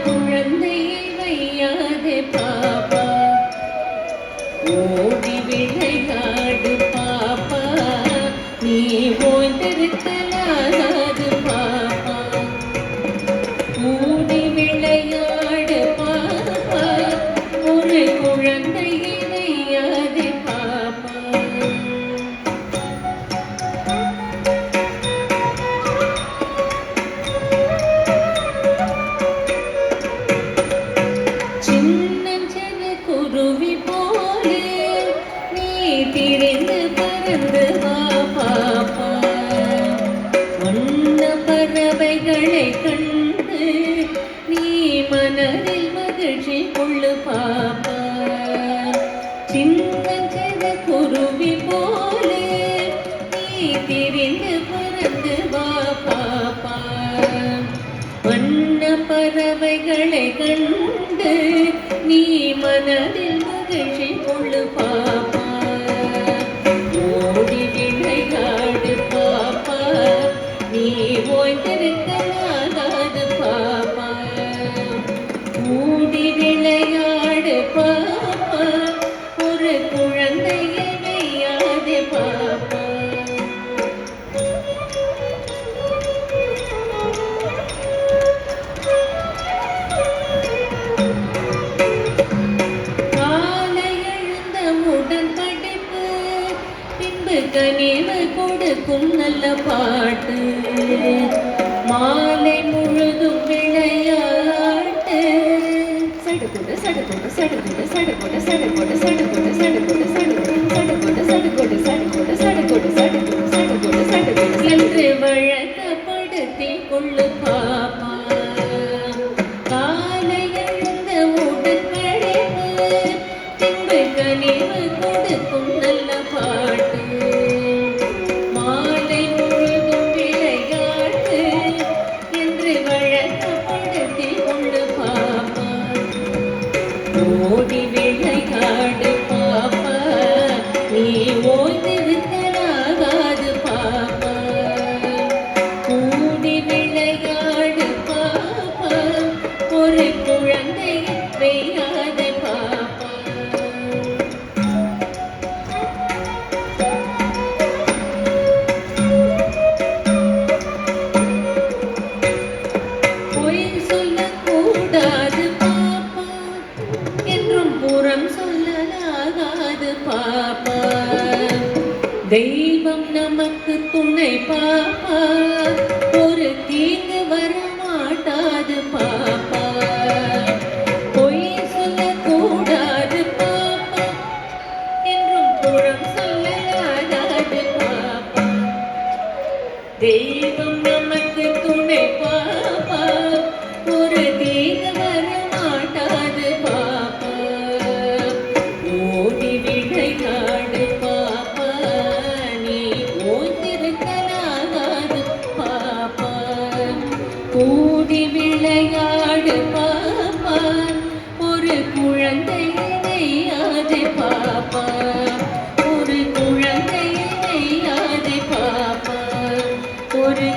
குழந்தையை வையாதே பாப்பா, ஓடி விளையாடு பாப்பா, நீ ஓய்ந்திருக்கலாகாது பாப்பா. ஓடி விளையாடு பாப்பா, ஒரு குழந்தையை வையாதே பாப்பா. சின்னஞ்சிறு குருவி போலே நீ திரிந்து பறந்து வா பாப்பா, வண்ண பறவைகளை கண்டு நீ மனதில் மகிழ்ச்சி கொள்ளு பாப்பா. சின்னஞ்சிறு குருவி போலே நீ திரிந்து பறந்து வா பாப்பா, வண்ண பறவைகளை கண்டு நீ மனதில் மகிழ்ச்சி கொள்ளு பாப்பா. ஓடி விளையாடு பாப்பா, நீ ஓய்ந்திருக்கலாகாது பாப்பா. ஓடி விளையாடு பாப்பா, ஒரு குழந்தையை வையாதே பாப்பா. கனிவு கொடுக்கும் நல்ல பாட்டு, மாலை முழுதும் விளையாட்டு. சடுகுடு சடுகுடு சடுகுடு சடுகுடு சடுகுடு சடுகுடு சடுகுடு சடுகுடு சடுகுடு சடுகுடு சடுகுடு சடுகுடு சடுகுடு சடுகுடு சடுகுடு என்று வழக்கப்படுத்தி கொள்ளு பாப்பா. காலை எழுந்த உடன் கழிவு பின்பு கனிவு கொடுக்கும் நல்ல பாட்டு, ஓடி விளையாடு பாப்பா, நீ ஓய்ந்திருக்கலாகாது பாப்பா. கூடி விளையாடு பாப்பா, ஒரு குழந்தையை வையாதே பாப்பா. பொய் சொல்லக்கூடாது பாப்பா, என்றும் புறம் சொல்லலாகாது பாப்பா. தெய்வம் நமக்கு துணை பாப்பா, ஒரு தீங்கு வரமாட்டாது பாப்பா. பொய் சொல்லக்கூடாது பாப்பா, என்றும் புறம் சொல்லலாகாது பாப்பா. தெய்வம் நமக்கு துணை பாப்பா, ஒரு தீங்கு வரமாட்டாது பாப்பா. ஓடி விளையாடு பாப்பா, நீ ஓய்ந்திருக்கலாகாது பாப்பா. கூடி விளையாடு பாப்பா, ஒரு குழந்தையை வையாதே பாப்பா. ஒரு குழந்தையை வையாதே பாப்பா, ஒரு